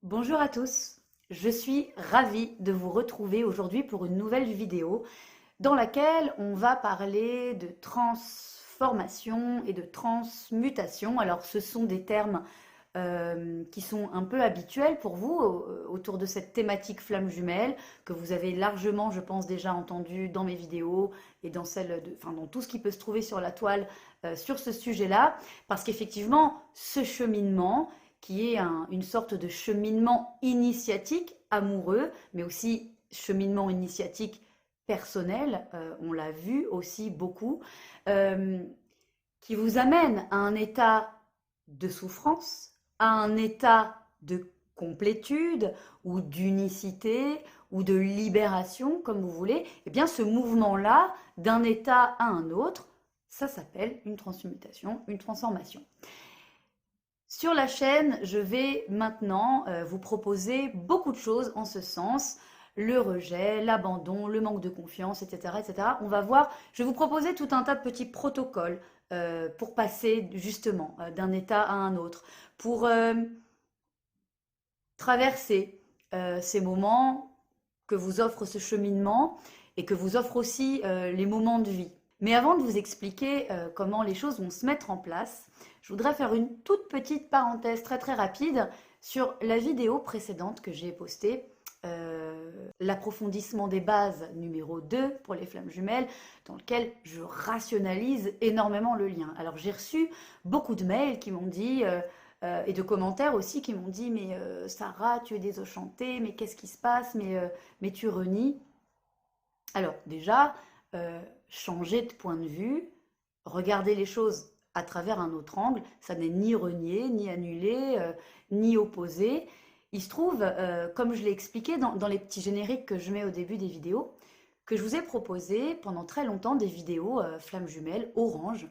Bonjour à tous, je suis ravie de vous retrouver aujourd'hui pour une nouvelle vidéo dans laquelle on va parler de transformation et de transmutation. Alors ce sont des termes qui sont un peu habituels pour vous autour de cette thématique flamme jumelle que vous avez largement, je pense, déjà entendu dans mes vidéos et dans enfin, dans tout ce qui peut se trouver sur la toile sur ce sujet-là, parce qu'effectivement, ce cheminement qui est une sorte de cheminement initiatique amoureux, mais aussi cheminement initiatique personnel, on l'a vu aussi beaucoup, euh, qui vous amène à un état de souffrance, à un état de complétude ou d'unicité ou de libération, comme vous voulez, eh bien ce mouvement-là, d'un état à un autre, ça s'appelle une transmutation, une transformation. Sur la chaîne, je vais maintenant vous proposer beaucoup de choses en ce sens. Le rejet, l'abandon, le manque de confiance, etc., etc. On va voir, je vais vous proposer tout un tas de petits protocoles pour passer justement d'un état à un autre, pour traverser ces moments que vous offre ce cheminement et que vous offre aussi les moments de vie. Mais avant de vous expliquer comment les choses vont se mettre en place, je voudrais faire une toute petite parenthèse très très rapide sur la vidéo précédente que j'ai postée, l'approfondissement des bases numéro 2 pour les flammes jumelles, dans lequel je rationalise énormément le lien. Alors j'ai reçu beaucoup de mails qui m'ont dit, et de commentaires aussi qui m'ont dit mais Sarah, tu es désenchantée, mais qu'est-ce qui se passe, mais tu renies. Alors déjà, changer de point de vue, regarder les choses à travers un autre angle, ça n'est ni renier, ni annuler, ni opposer. Il se trouve, comme je l'ai expliqué dans les petits génériques que je mets au début des vidéos, que je vous ai proposé pendant très longtemps des vidéos flammes jumelles orange,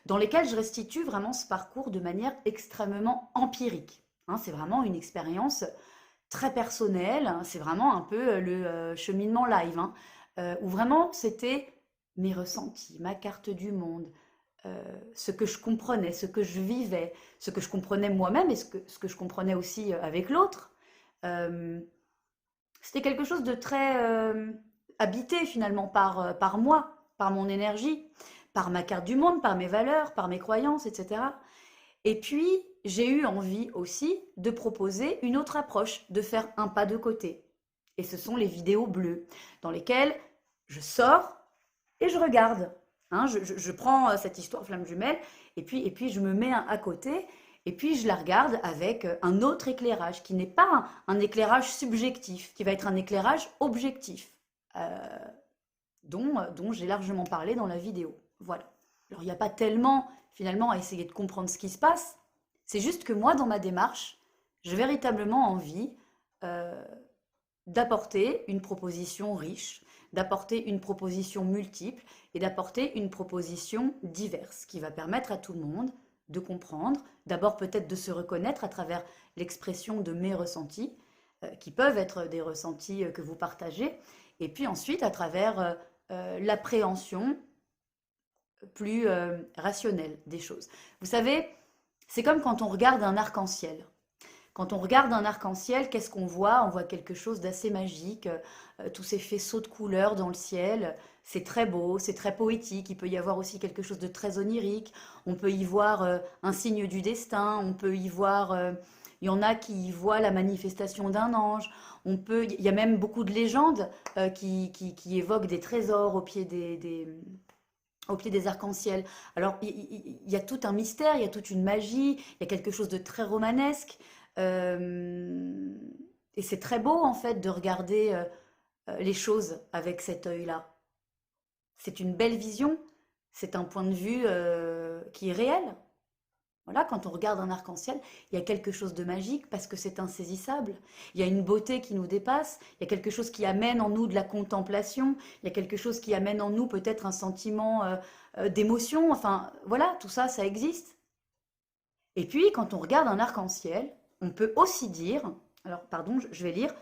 dans lesquelles je restitue vraiment ce parcours de manière extrêmement empirique. Hein, c'est vraiment une expérience très personnelle, hein, c'est vraiment un peu le cheminement live, hein, où vraiment c'était mes ressentis, ma carte du monde, ce que je comprenais, ce que je vivais, ce que je comprenais moi-même et ce que je comprenais aussi avec l'autre. Euh, C'était quelque chose de très habité finalement par moi, par mon énergie, par ma carte du monde, par mes valeurs, par mes croyances, etc. Et puis, j'ai eu envie aussi de proposer une autre approche, de faire un pas de côté. Et ce sont les vidéos bleues, dans lesquelles je sors et je regarde. Hein, je prends cette histoire flamme jumelle et puis je me mets à côté et puis je la regarde avec un autre éclairage qui n'est pas un éclairage subjectif, qui va être un éclairage objectif, dont j'ai largement parlé dans la vidéo. Voilà. Alors il n'y a pas tellement finalement à essayer de comprendre ce qui se passe, c'est juste que moi dans ma démarche, j'ai véritablement envie euh, d'apporter une proposition riche, d'apporter une proposition multiple et d'apporter une proposition diverse qui va permettre à tout le monde de comprendre, d'abord peut-être de se reconnaître à travers l'expression de mes ressentis, qui peuvent être des ressentis que vous partagez, et puis ensuite à travers l'appréhension plus rationnelle des choses. Vous savez, c'est comme quand on regarde un arc-en-ciel. Quand on regarde un arc-en-ciel, qu'est-ce qu'on voit? On voit quelque chose d'assez magique, tous ces faisceaux de couleurs dans le ciel. C'est très beau, c'est très poétique. Il peut y avoir aussi quelque chose de très onirique. On peut y voir un signe du destin. On peut y voir, il y en a qui y voient la manifestation d'un ange. Il y a même beaucoup de légendes qui évoquent des trésors au pied des arcs-en-ciel. Alors, il y a tout un mystère, il y a toute une magie, il y a quelque chose de très romanesque. Euh, et c'est très beau, en fait, de regarder les choses avec cet œil-là. C'est une belle vision, c'est un point de vue qui est réel. Voilà, quand on regarde un arc-en-ciel, il y a quelque chose de magique parce que c'est insaisissable. Il y a une beauté qui nous dépasse, il y a quelque chose qui amène en nous de la contemplation, il y a quelque chose qui amène en nous peut-être un sentiment d'émotion. Enfin, voilà, tout ça, ça existe. Et puis, quand on regarde un arc-en-ciel, on peut aussi dire, alors pardon, je vais lire,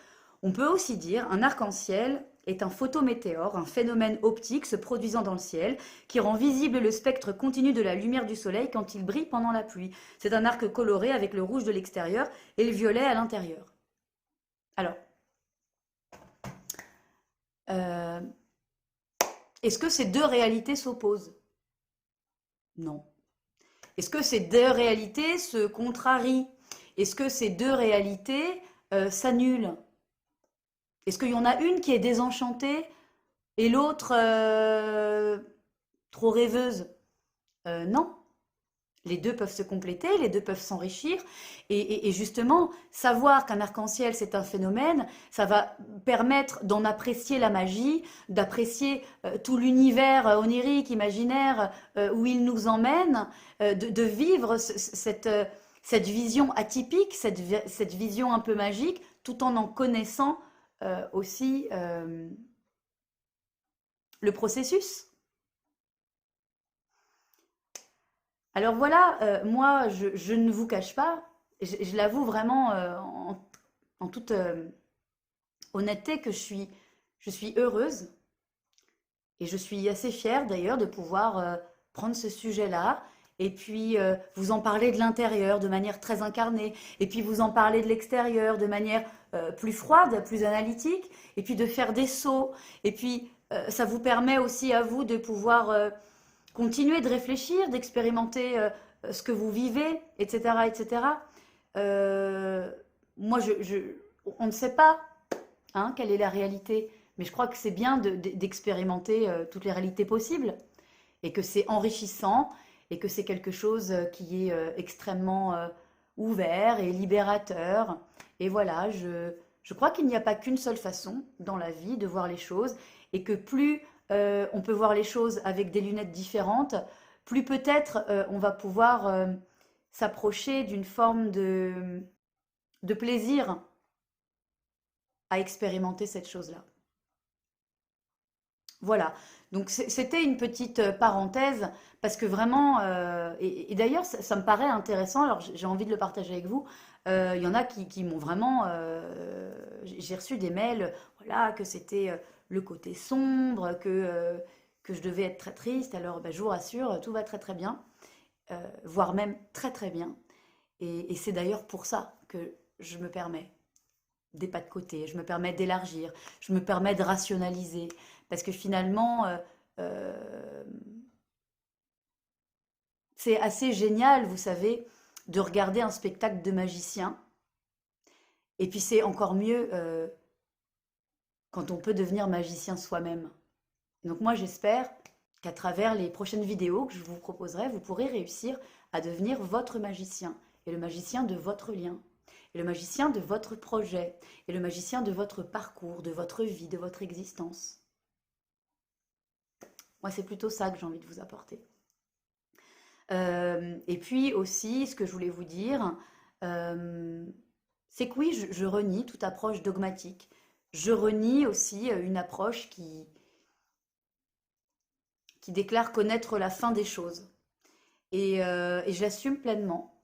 on peut aussi dire un arc-en-ciel est un photométéore, un phénomène optique se produisant dans le ciel qui rend visible le spectre continu de la lumière du soleil quand il brille pendant la pluie. C'est un arc coloré avec le rouge de l'extérieur et le violet à l'intérieur. Alors, euh, est-ce que ces deux réalités s'opposent? Non. Est-ce que ces deux réalités se contrarient? Est-ce que ces deux réalités s'annulent? Est-ce qu'il y en a une qui est désenchantée et l'autre trop rêveuse? Non. Les deux peuvent se compléter, les deux peuvent s'enrichir. Et justement, savoir qu'un arc-en-ciel, c'est un phénomène, ça va permettre d'en apprécier la magie, d'apprécier tout l'univers onirique, imaginaire, où il nous emmène, de vivre cette vision atypique, cette vision un peu magique, tout en connaissant aussi le processus. Alors voilà, moi, je ne vous cache pas, je l'avoue vraiment en toute honnêteté que je suis heureuse et je suis assez fière d'ailleurs de pouvoir prendre ce sujet-là et puis vous en parler de l'intérieur de manière très incarnée et puis vous en parler de l'extérieur de manière plus froide, plus analytique et puis de faire des sauts et puis ça vous permet aussi à vous de pouvoir continuer de réfléchir, d'expérimenter ce que vous vivez, etc., etc. Euh, moi, on ne sait pas hein, quelle est la réalité, mais je crois que c'est bien d'expérimenter toutes les réalités possibles et que c'est enrichissant et que c'est quelque chose qui est extrêmement ouvert et libérateur. Et voilà, je crois qu'il n'y a pas qu'une seule façon dans la vie de voir les choses et que plus on peut voir les choses avec des lunettes différentes, plus peut-être on va pouvoir s'approcher d'une forme de plaisir à expérimenter cette chose-là. Voilà, donc c'était une petite parenthèse parce que vraiment, et d'ailleurs ça me paraît intéressant, alors j'ai envie de le partager avec vous. Il y en a qui m'ont vraiment, j'ai reçu des mails, voilà, que c'était le côté sombre, que je devais être très triste. Alors ben, je vous rassure, tout va très très bien, voire même très très bien. Et c'est d'ailleurs pour ça que je me permets des pas de côté, je me permets d'élargir, je me permets de rationaliser. Parce que finalement, euh, c'est assez génial, vous savez, de regarder un spectacle de magicien. Et puis c'est encore mieux quand on peut devenir magicien soi-même. Donc moi j'espère qu'à travers les prochaines vidéos que je vous proposerai, vous pourrez réussir à devenir votre magicien. Et le magicien de votre lien. Et le magicien de votre projet. Et le magicien de votre parcours, de votre vie, de votre existence. Moi, c'est plutôt ça que j'ai envie de vous apporter. Et puis aussi, ce que je voulais vous dire, euh, c'est que oui, je renie toute approche dogmatique. Je renie aussi une approche qui déclare connaître la fin des choses. Et je l'assume pleinement.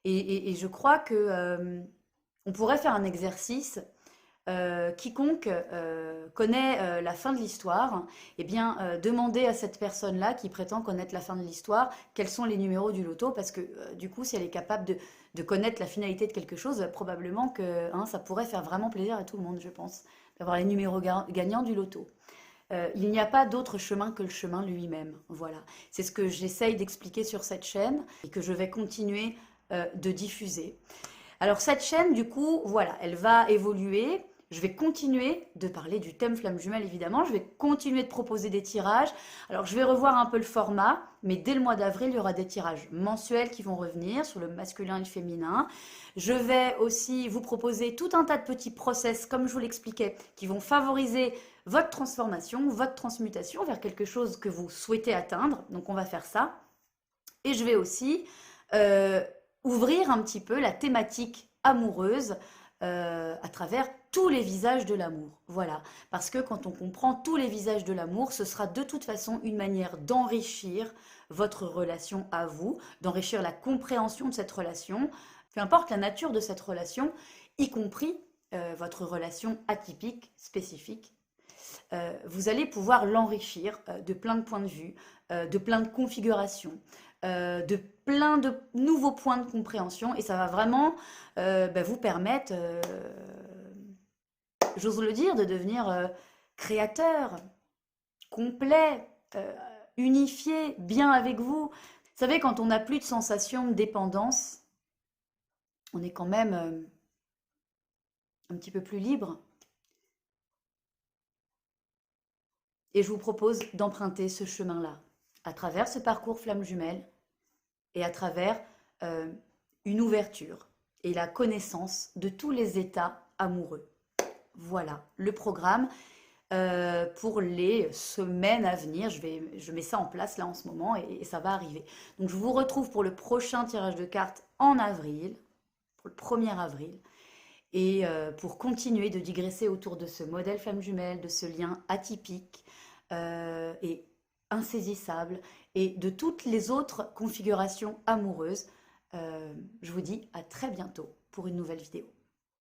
Et je crois que on pourrait faire un exercice. Quiconque connaît la fin de l'histoire, eh bien, demandez à cette personne-là qui prétend connaître la fin de l'histoire quels sont les numéros du loto, parce que du coup, si elle est capable de connaître la finalité de quelque chose, probablement que hein, ça pourrait faire vraiment plaisir à tout le monde, je pense, d'avoir les numéros gagnants du loto. Il n'y a pas d'autre chemin que le chemin lui-même. Voilà. C'est ce que j'essaye d'expliquer sur cette chaîne et que je vais continuer de diffuser. Alors cette chaîne, du coup, voilà, elle va évoluer. Je vais continuer de parler du thème flamme jumelle, évidemment. Je vais continuer de proposer des tirages. Alors, je vais revoir un peu le format, mais dès le mois d'avril, il y aura des tirages mensuels qui vont revenir sur le masculin et le féminin. Je vais aussi vous proposer tout un tas de petits process, comme je vous l'expliquais, qui vont favoriser votre transformation, votre transmutation vers quelque chose que vous souhaitez atteindre. Donc, on va faire ça. Et je vais aussi euh, ouvrir un petit peu la thématique amoureuse à travers tous les visages de l'amour. Voilà, parce que quand on comprend tous les visages de l'amour, ce sera de toute façon une manière d'enrichir votre relation à vous, d'enrichir la compréhension de cette relation, peu importe la nature de cette relation, y compris votre relation atypique, spécifique. Vous allez pouvoir l'enrichir de plein de points de vue, de plein de configurations, de plein de nouveaux points de compréhension et ça va vraiment vous permettre j'ose le dire, de devenir créateur, complet, unifié, bien avec vous. Vous savez, quand on n'a plus de sensation de dépendance, on est quand même un petit peu plus libre. Et je vous propose d'emprunter ce chemin-là, à travers ce parcours flamme jumelle et à travers euh, une ouverture et la connaissance de tous les états amoureux. Voilà le programme pour les semaines à venir. Je mets ça en place là en ce moment et ça va arriver. Donc je vous retrouve pour le prochain tirage de cartes en avril, pour le 1er avril. Et pour continuer de digresser autour de ce modèle flamme jumelle, de ce lien atypique et insaisissable, et de toutes les autres configurations amoureuses, je vous dis à très bientôt pour une nouvelle vidéo.